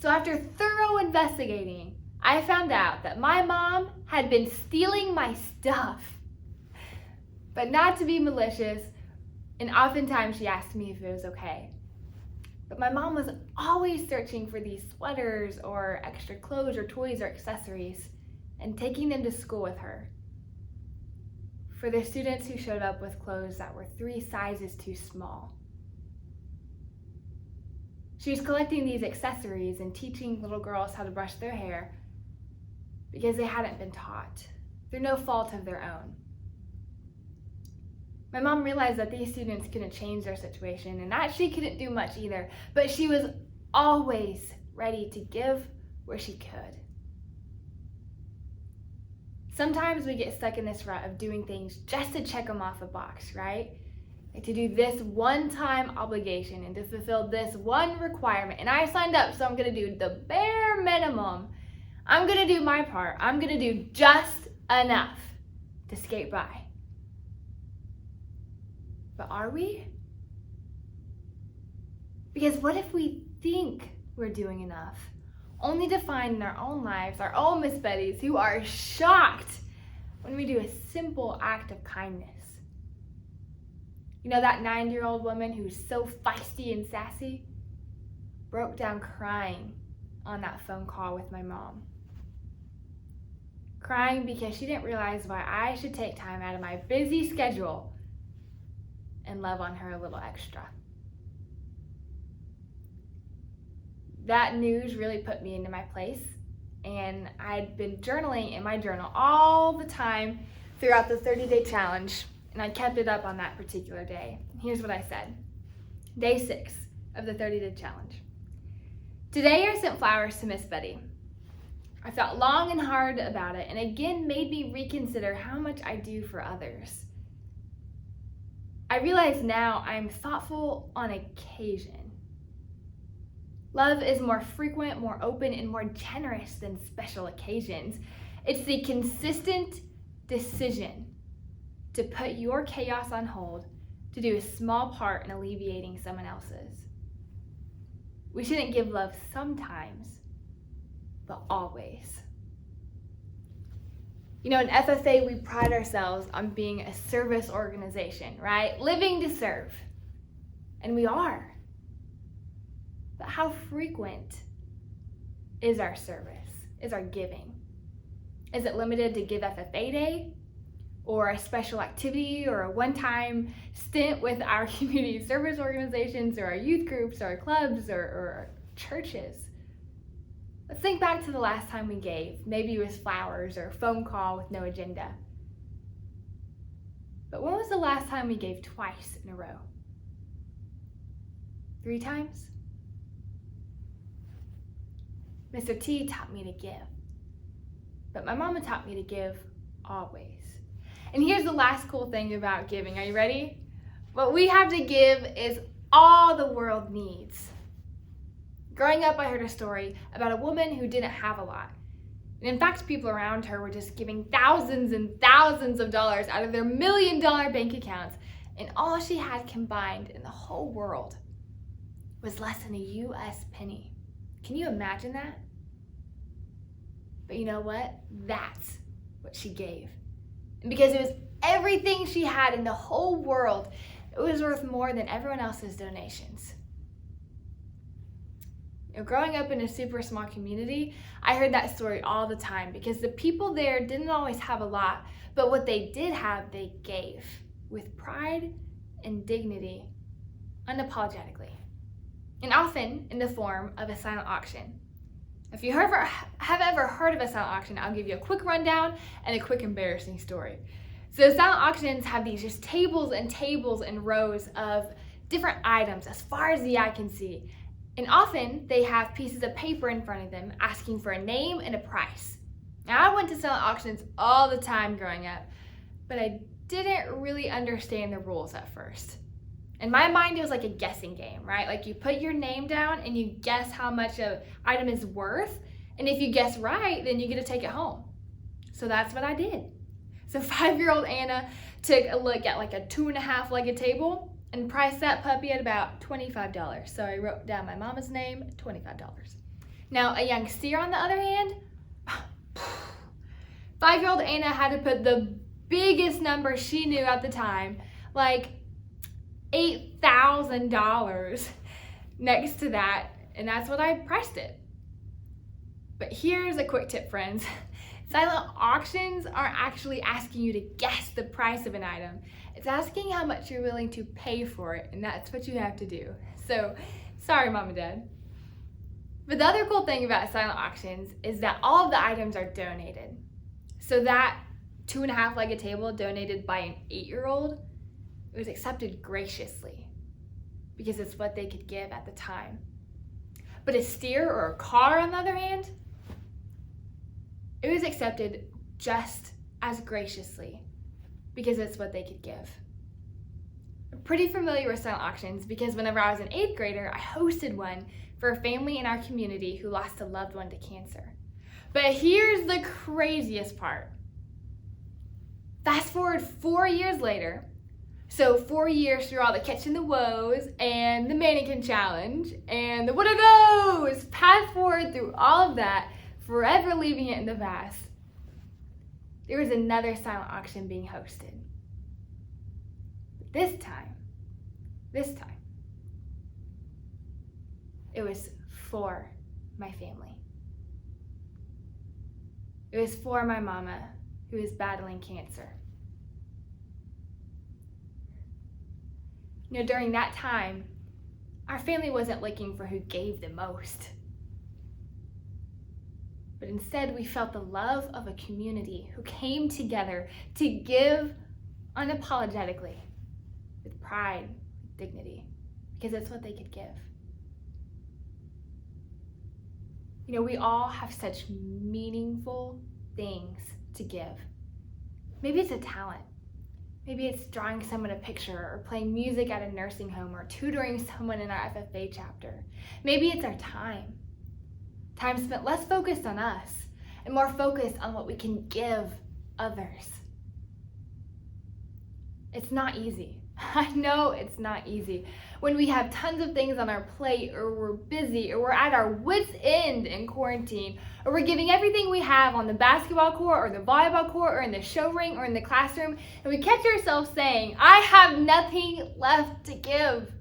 So after thorough investigating, I found out that my mom had been stealing my stuff. But not to be malicious, and oftentimes she asked me if it was okay. But my mom was always searching for these sweaters or extra clothes or toys or accessories and taking them to school with her. For the students who showed up with clothes that were 3 sizes too small. She was collecting these accessories and teaching little girls how to brush their hair because they hadn't been taught, through no fault of their own. My mom realized that these students couldn't change their situation and that she couldn't do much either, but she was always ready to give where she could. Sometimes we get stuck in this rut of doing things just to check them off a box, right? Like to do this one-time obligation and to fulfill this one requirement. And I signed up, so I'm gonna do the bare minimum. I'm gonna do my part. I'm gonna do just enough to skate by. But are we? Because what if we think we're doing enough, only to find in our own lives, our own Miss Bettys, who are shocked when we do a simple act of kindness? You know, that 9-year-old woman who's so feisty and sassy broke down crying on that phone call with my mom. Crying because she didn't realize why I should take time out of my busy schedule and love on her a little extra. That news really put me into my place, and I'd been journaling in my journal all the time throughout the 30-day challenge, and I kept it up on that particular day. Here's what I said. Day 6 of the 30-day challenge. Today I sent flowers to Miss Betty. I thought long and hard about it, and again made me reconsider how much I do for others. I realize now I'm thoughtful on occasion. Love is more frequent, more open, and more generous than special occasions. It's the consistent decision to put your chaos on hold to do a small part in alleviating someone else's. We shouldn't give love sometimes, but always. You know, in FFA, we pride ourselves on being a service organization, right? Living to serve. And we are. But how frequent is our service, is our giving? Is it limited to Give FFA Day? Or a special activity, or a one-time stint with our community service organizations, or our youth groups, or our clubs, or our churches? Let's think back to the last time we gave. Maybe it was flowers or a phone call with no agenda. But when was the last time we gave twice in a row? 3 times? Mr. T taught me to give, but my mama taught me to give always. And here's the last cool thing about giving. Are you ready? What we have to give is all the world needs. Growing up, I heard a story about a woman who didn't have a lot. And in fact, people around her were just giving thousands and thousands of dollars out of their $1 million bank accounts. And all she had combined in the whole world was less than a US penny. Can you imagine that? But you know what? That's what she gave. And because it was everything she had in the whole world, it was worth more than everyone else's donations. You know, growing up in a super small community, I heard that story all the time because the people there didn't always have a lot, but what they did have, they gave with pride and dignity, unapologetically, and often in the form of a silent auction. If you have ever heard of a silent auction, I'll give you a quick rundown and a quick embarrassing story. So silent auctions have these just tables and tables and rows of different items as far as the eye can see. And often they have pieces of paper in front of them asking for a name and a price. Now I went to silent auctions all the time growing up, but I didn't really understand the rules at first. In my mind, it was like a guessing game, right? Like you put your name down and you guess how much an item is worth. And if you guess right, then you get to take it home. So that's what I did. So 5-year-old Anna took a look at like a 2.5-legged table and priced that puppy at about $25. So I wrote down my mama's name, $25. Now a young steer on the other hand, 5-year-old Anna had to put the biggest number she knew at the time, like $8,000, next to that, and that's what I priced it. But here's a quick tip, friends. Silent auctions aren't actually asking you to guess the price of an item. It's asking how much you're willing to pay for it, and that's what you have to do. So, sorry, Mom and Dad. But the other cool thing about silent auctions is that all of the items are donated. So that 2.5-legged table donated by an 8-year-old, it was accepted graciously because it's what they could give at the time. But a steer or a car, on the other hand, it was accepted just as graciously because it's what they could give. I'm pretty familiar with silent auctions because whenever I was an 8th grader, I hosted one for a family in our community who lost a loved one to cancer. But here's the craziest part. Fast forward 4 years later, so 4 years through all the catching the woes and the mannequin challenge and the what are those? Fast forward through all of that, forever leaving it in the past. There was another silent auction being hosted. But this time, it was for my family. It was for my mama, who is battling cancer. You know, during that time, our family wasn't looking for who gave the most. But instead, we felt the love of a community who came together to give unapologetically, with pride, dignity, because it's what they could give. You know, we all have such meaningful things to give. Maybe it's a talent. Maybe it's drawing someone a picture or playing music at a nursing home or tutoring someone in our FFA chapter. Maybe it's our time. Time spent less focused on us and more focused on what we can give others. It's not easy. I know it's not easy. When we have tons of things on our plate, or we're busy, or we're at our wits' end in quarantine, or we're giving everything we have on the basketball court, or the volleyball court, or in the show ring, or in the classroom, and we catch ourselves saying, I have nothing left to give.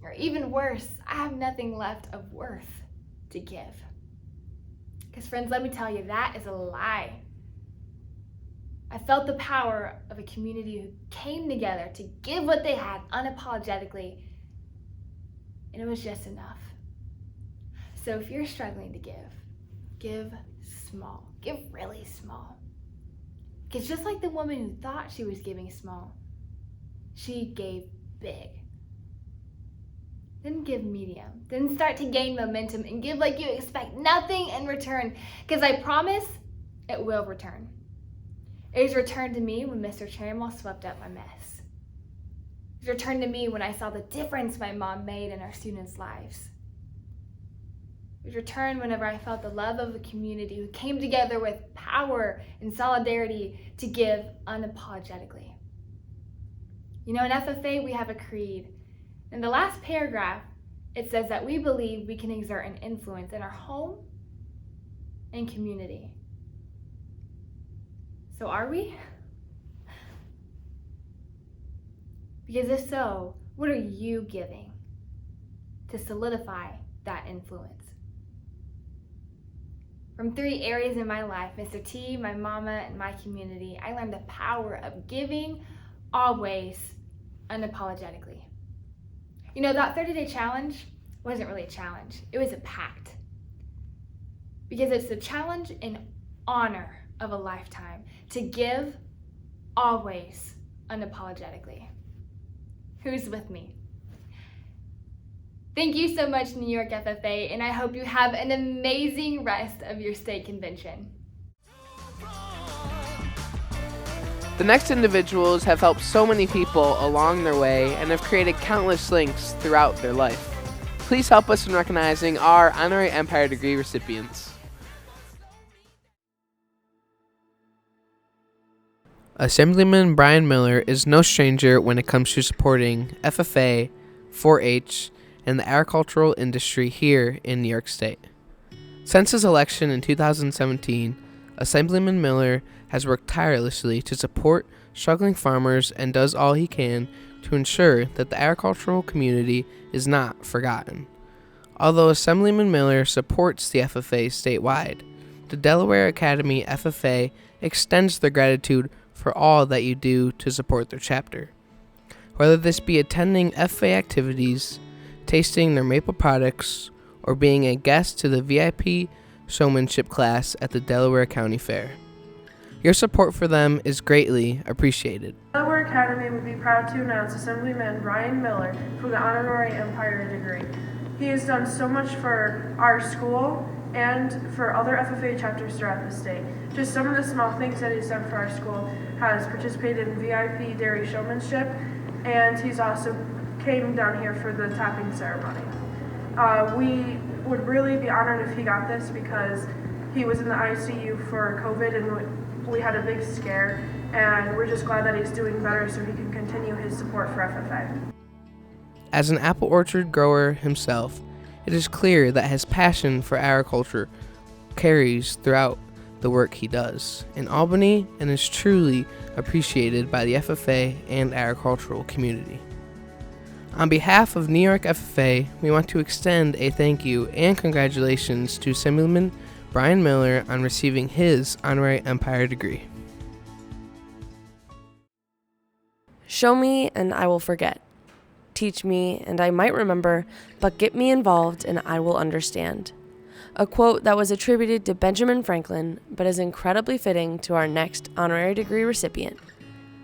Or even worse, I have nothing left of worth to give. Because friends, let me tell you, that is a lie. I felt the power of a community who came together to give what they had unapologetically, and it was just enough. So if you're struggling to give small. Give really small. Because just like the woman who thought she was giving small, she gave big. Then give medium. Then start to gain momentum and give like you expect nothing in return. Because I promise it will return. It was returned to me when Mr. Chairwell swept up my mess. It was returned to me when I saw the difference my mom made in our students' lives. It was returned whenever I felt the love of a community who came together with power and solidarity to give unapologetically. You know, in FFA, we have a creed. In the last paragraph, it says that we believe we can exert an influence in our home and community. So are we? Because if so, what are you giving to solidify that influence? From 3 areas in my life, Mr. T, my mama, and my community, I learned the power of giving always unapologetically. You know, that 30-day challenge wasn't really a challenge. It was a pact. Because it's a challenge in honor of a lifetime to give always unapologetically. Who's with me? Thank you so much, New York FFA, and I hope you have an amazing rest of your state convention. The next individuals have helped so many people along their way and have created countless links throughout their life. Please help us in recognizing our honorary Empire degree recipients. Assemblyman Brian Miller is no stranger when it comes to supporting FFA, 4-H, and the agricultural industry here in New York State. Since his election in 2017, Assemblyman Miller has worked tirelessly to support struggling farmers and does all he can to ensure that the agricultural community is not forgotten. Although Assemblyman Miller supports the FFA statewide, the Delaware Academy FFA extends their gratitude for all that you do to support their chapter. Whether this be attending FFA activities, tasting their maple products, or being a guest to the VIP showmanship class at the Delaware County Fair. Your support for them is greatly appreciated. Delaware Academy would be proud to announce Assemblyman Brian Miller for the honorary Empire degree. He has done so much for our school and for other FFA chapters throughout the state. Just some of the small things that he's done for our school: has participated in VIP dairy showmanship, and he's also came down here for the tapping ceremony. We would really be honored if he got this because he was in the ICU for COVID and we had a big scare, and we're just glad that he's doing better so he can continue his support for FFA. As an apple orchard grower himself, it is clear that his passion for agriculture carries throughout the work he does in Albany and is truly appreciated by the FFA and agricultural community. On behalf of New York FFA, we want to extend a thank you and congratulations to Assemblyman Brian Miller on receiving his honorary Empire degree. Show me and I will forget. Teach me and I might remember, but get me involved and I will understand. A quote that was attributed to Benjamin Franklin, but is incredibly fitting to our next honorary degree recipient.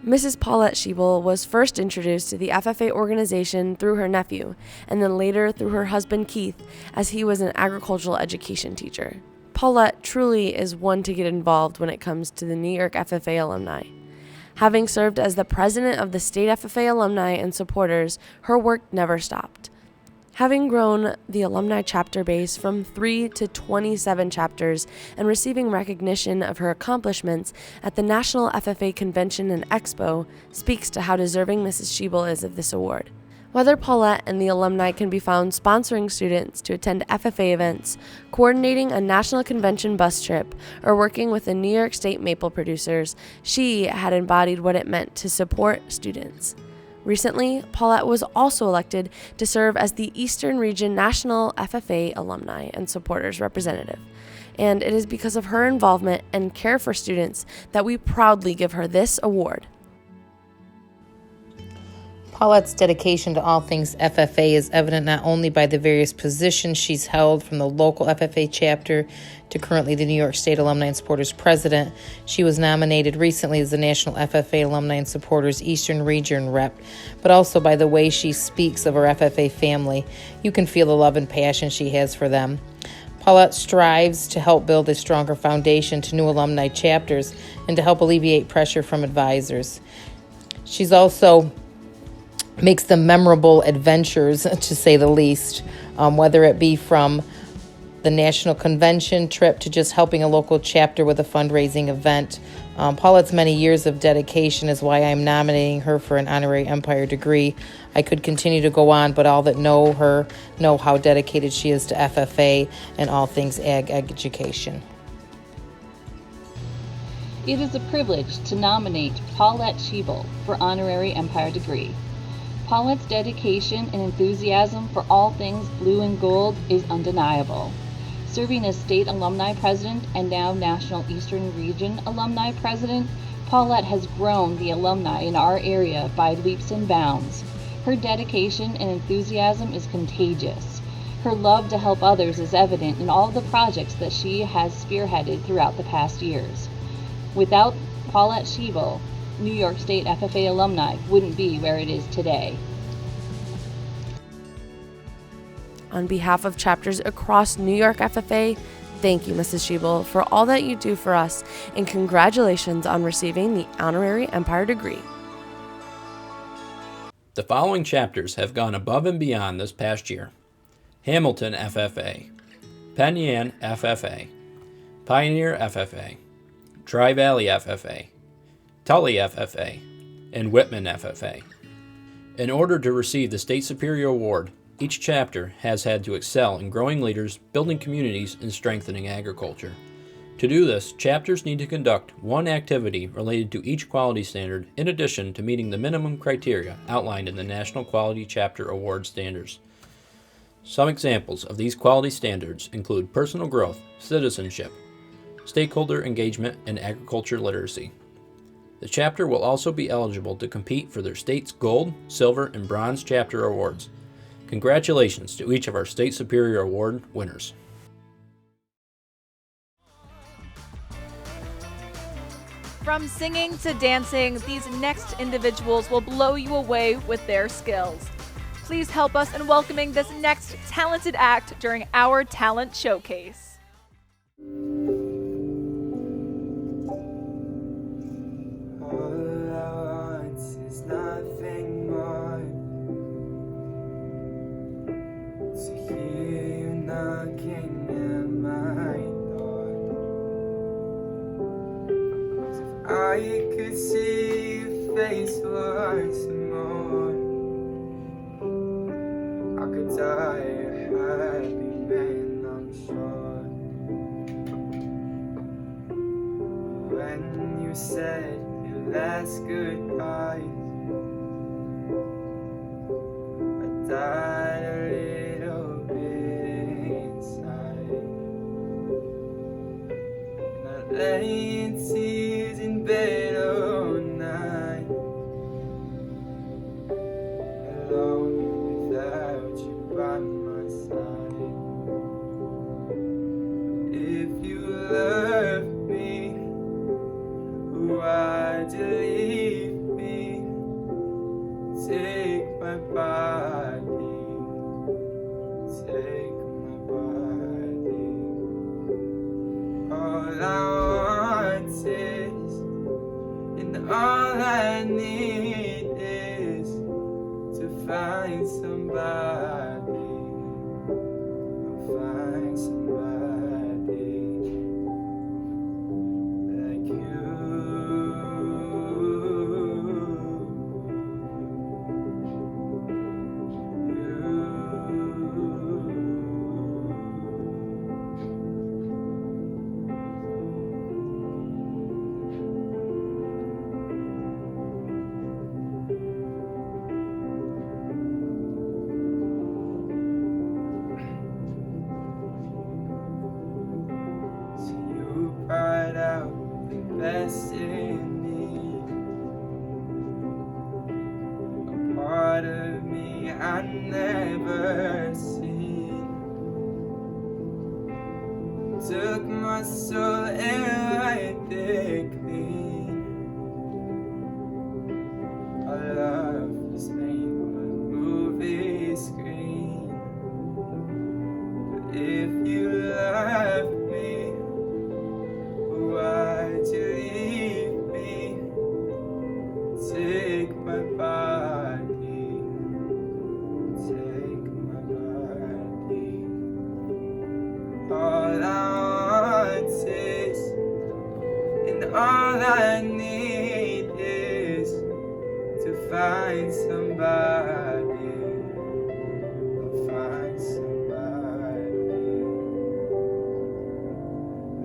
Mrs. Paulette Schiebel was first introduced to the FFA organization through her nephew, and then later through her husband Keith, as he was an agricultural education teacher. Paulette truly is one to get involved when it comes to the New York FFA alumni. Having served as the president of the state FFA alumni and supporters, her work never stopped. Having grown the alumni chapter base from 3 to 27 chapters and receiving recognition of her accomplishments at the National FFA Convention and Expo speaks to how deserving Mrs. Schiebel is of this award. Whether Paulette and the alumni can be found sponsoring students to attend FFA events, coordinating a national convention bus trip, or working with the New York State maple producers, she had embodied what it meant to support students. Recently, Paulette was also elected to serve as the Eastern Region National FFA Alumni and Supporters Representative. And it is because of her involvement and care for students that we proudly give her this award. Paulette's dedication to all things FFA is evident not only by the various positions she's held, from the local FFA chapter to currently the New York State Alumni and Supporters President. She was nominated recently as the National FFA Alumni and Supporters Eastern Region Rep, but also by the way she speaks of her FFA family. You can feel the love and passion she has for them. Paulette strives to help build a stronger foundation to new alumni chapters and to help alleviate pressure from advisors. She's also makes them memorable adventures, to say the least, whether it be from the national convention trip to just helping a local chapter with a fundraising event. Paulette's many years of dedication is why I'm nominating her for an honorary Empire degree. I could continue to go on, but all that know her know how dedicated she is to FFA and all things ag education. It is a privilege to nominate Paulette Schiebel for honorary Empire degree. Paulette's dedication and enthusiasm for all things blue and gold is undeniable. Serving as state alumni president and now National Eastern Region alumni president, Paulette has grown the alumni in our area by leaps and bounds. Her dedication and enthusiasm is contagious. Her love to help others is evident in all the projects that she has spearheaded throughout the past years. Without Paulette Schiebel, New York State FFA alumni wouldn't be where it is today. On behalf of chapters across New York FFA, thank you, Mrs. Schiebel, for all that you do for us, and congratulations on receiving the honorary Empire degree. The following chapters have gone above and beyond this past year: Hamilton FFA, Penn Yan FFA, Pioneer FFA, Tri-Valley FFA, Tully FFA, and Whitman FFA. In order to receive the State Superior Award, each chapter has had to excel in growing leaders, building communities, and strengthening agriculture. To do this, chapters need to conduct one activity related to each quality standard in addition to meeting the minimum criteria outlined in the National Quality Chapter Award Standards. Some examples of these quality standards include personal growth, citizenship, stakeholder engagement, and agriculture literacy. The chapter will also be eligible to compete for their state's gold, silver, and bronze chapter awards. Congratulations to each of our State Superior Award winners. From singing to dancing, these next individuals will blow you away with their skills. Please help us in welcoming this next talented act during our talent showcase. All I want is nothing more, to hear you knocking at my door. If I could see your face once more, I could die a happy man, I'm sure. When you said your last goodbye, I died a little bit inside, and I lay in tears in bed all night, alone without you by my side. If you love me, why'd you leave me? Take my body, take my body. All I want is, and all I need is to find somebody, find somebody like you. Brought out the best in me, a part of me I never seen. Took my soul and wiped it clean. Our love was made on a movie screen. But if you love me, why'd you leave me? Take my body, take my body. All I want is, and all I need is to find somebody, find somebody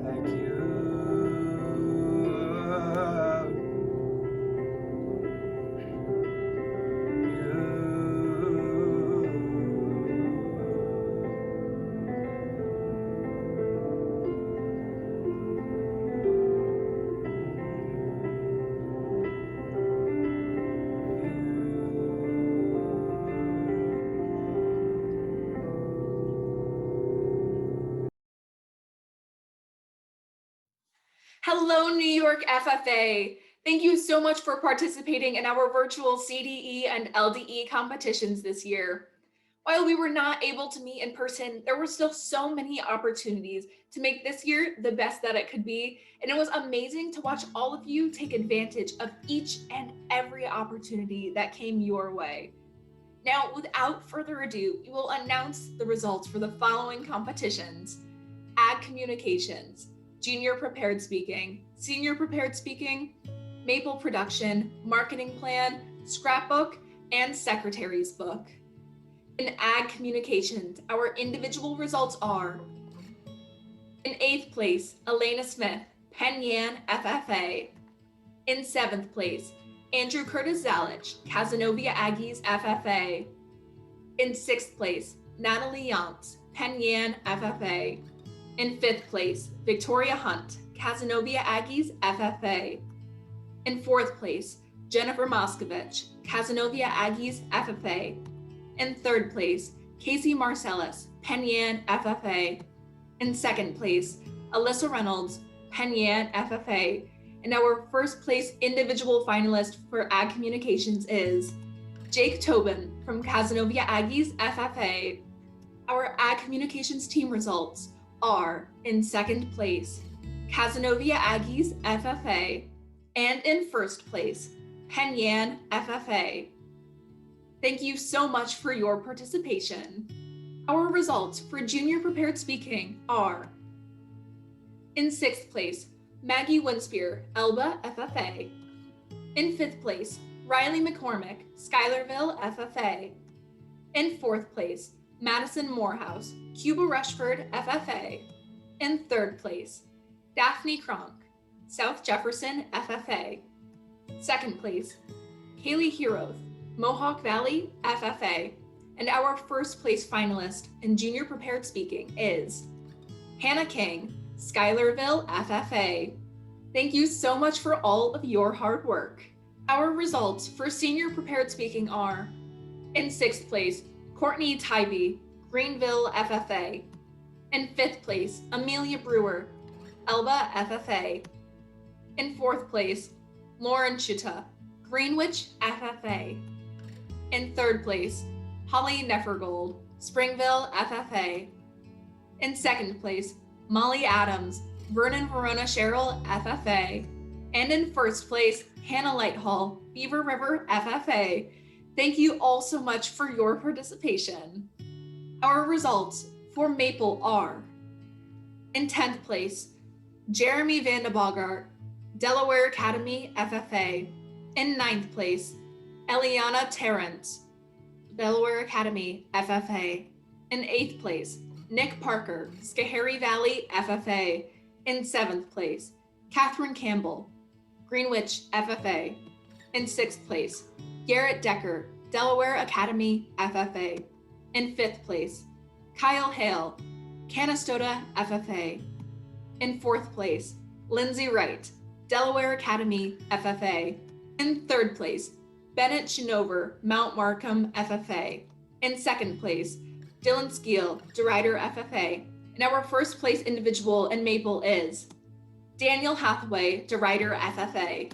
like you. Hello, New York FFA. Thank you so much for participating in our virtual CDE and LDE competitions this year. While we were not able to meet in person, there were still so many opportunities to make this year the best that it could be, and it was amazing to watch all of you take advantage of each and every opportunity that came your way. Now, without further ado, we will announce the results for the following competitions: Ag Communications, Junior Prepared Speaking, Senior Prepared Speaking, Maple Production, Marketing Plan, Scrapbook, and Secretary's Book. In Ag Communications, our individual results are In 8th place, Elena Smith, Penn Yan, FFA. In 7th place, Andrew Curtis Zalich, Cazenovia Aggies, FFA. In 6th place, Natalie Yonts, Penn Yan, FFA. In 5th place, Victoria Hunt, Cazenovia Aggies, FFA. In 4th place, Jennifer Moskovich, Cazenovia Aggies, FFA. In 3rd place, Casey Marcellus, Penn Yan, FFA. In 2nd place, Alyssa Reynolds, Penn Yan, FFA. And our first place individual finalist for Ag Communications is Jake Tobin from Cazenovia Aggies, FFA. Our Ag Communications team results are in 2nd place, Cazenovia Aggies, FFA, and in 1st place, Penn Yan, FFA. Thank you so much for your participation. Our results for Junior Prepared Speaking are: in 6th place, Maggie Winspear, Elba, FFA. In 5th place, Riley McCormick, Schuylerville, FFA. In 4th place, Madison Morehouse, Cuba Rushford, FFA. In 3rd place, Daphne Kronk, South Jefferson, FFA. 2nd place, Kaylee Heroth, Mohawk Valley, FFA. And our first place finalist in Junior Prepared Speaking is Hannah King, Schuylerville, FFA. Thank you so much for all of your hard work. Our results for Senior Prepared Speaking are: in 6th place, Courtney Tybee, Greenville, FFA. In 5th place, Amelia Brewer, Elba, FFA. In 4th place, Lauren Chuta, Greenwich, FFA. In 3rd place, Holly Neffergold, Springville, FFA. In 2nd place, Molly Adams, Vernon Verona Sherrill, FFA. And in 1st place, Hannah Lighthall, Beaver River, FFA. Thank you all so much for your participation. Our results for Maple are: in 10th place, Jeremy Van de Bogart, Delaware Academy, FFA. In 9th place, Eliana Terrence, Delaware Academy, FFA. In 8th place, Nick Parker, Schoharie Valley, FFA. In 7th place, Catherine Campbell, Greenwich, FFA. In 6th place, Garrett Decker, Delaware Academy, FFA. In 5th place, Kyle Hale, Canastota, FFA. In 4th place, Lindsay Wright, Delaware Academy, FFA. In 3rd place, Bennett Shinover, Mount Markham, FFA. In 2nd place, Dylan Skeel, DeRider, FFA. And our first place individual in Maple is Daniel Hathaway, DeRider, FFA.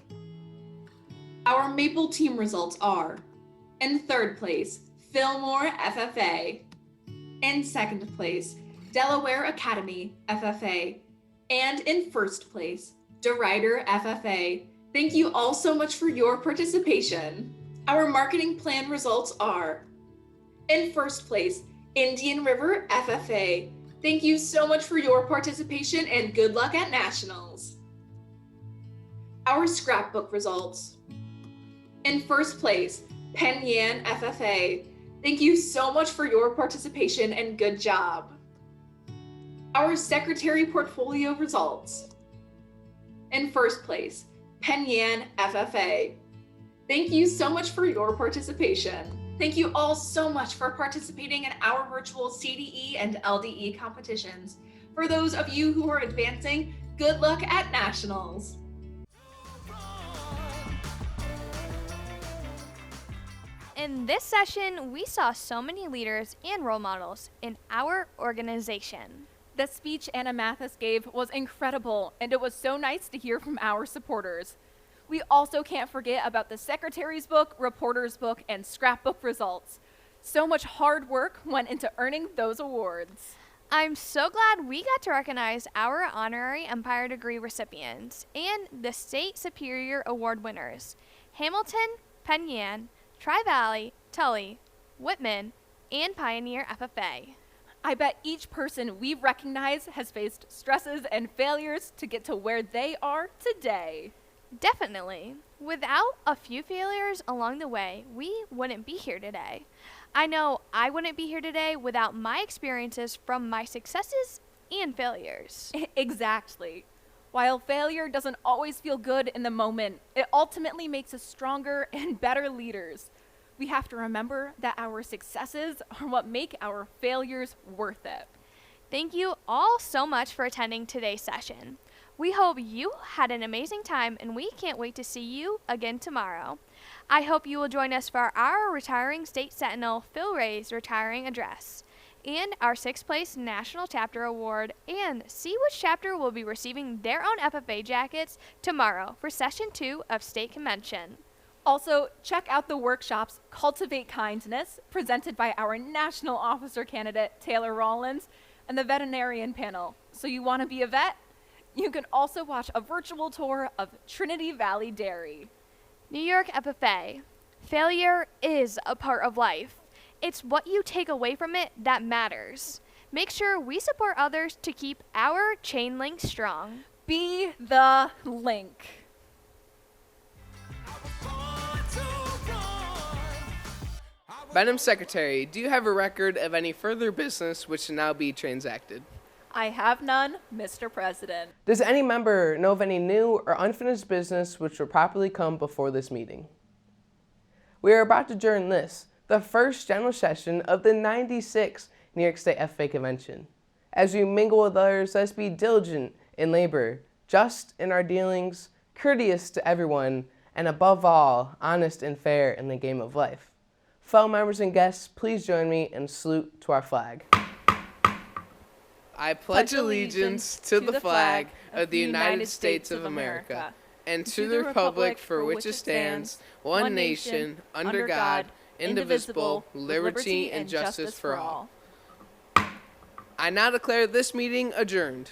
Our Maple team results are: in 3rd place, Fillmore, FFA. In 2nd place, Delaware Academy, FFA. And in 1st place, DeRider, FFA. Thank you all so much for your participation. Our marketing plan results are: in 1st place, Indian River, FFA. Thank you so much for your participation and good luck at Nationals. Our scrapbook results: in 1st place, Penn Yan, FFA. Thank you so much for your participation and good job. Our secretary portfolio results: in 1st place, Penn Yan, FFA. Thank you so much for your participation. Thank you all so much for participating in our virtual CDE and LDE competitions. For those of you who are advancing, good luck at Nationals. In this session, we saw so many leaders and role models in our organization. The speech Anna Mathis gave was incredible, and it was so nice to hear from our supporters. We also can't forget about the Secretary's Book, Reporter's Book, and Scrapbook results. So much hard work went into earning those awards. I'm so glad we got to recognize our honorary Empire Degree recipients and the State Superior Award winners: Hamilton, Penn Yan, Tri-Valley, Tully, Whitman, and Pioneer FFA. I bet each person we recognize has faced stresses and failures to get to where they are today. Definitely. Without a few failures along the way, we wouldn't be here today. I know I wouldn't be here today without my experiences from my successes and failures. Exactly. While failure doesn't always feel good in the moment, it ultimately makes us stronger and better leaders. We have to remember that our successes are what make our failures worth it. Thank you all so much for attending today's session. We hope you had an amazing time, and we can't wait to see you again tomorrow. I hope you will join us for our retiring State Sentinel Phil Ray's retiring address and our 6th place National Chapter Award, and see which chapter will be receiving their own FFA jackets tomorrow for Session 2 of State Convention. Also, check out the workshops Cultivate Kindness, presented by our National Officer candidate Taylor Rollins, and the veterinarian panel. So you want to be a vet? You can also watch a virtual tour of Trinity Valley Dairy. New York FFA. Failure is a part of life. It's what you take away from it that matters. Make sure we support others to keep our chain link strong. Be the link. Madam Secretary, do you have a record of any further business which should now be transacted? I have none, Mr. President. Does any member know of any new or unfinished business which will properly come before this meeting? We are about to adjourn this, the first general session of the 96th New York State FFA Convention. As we mingle with others, let's be diligent in labor, just in our dealings, courteous to everyone, and above all, honest and fair in the game of life. Fellow members and guests, please join me in salute to our flag. I pledge allegiance to the flag of the United States of America and to the republic for which it stands, one nation, under God, indivisible, liberty and justice for all. I now declare this meeting adjourned.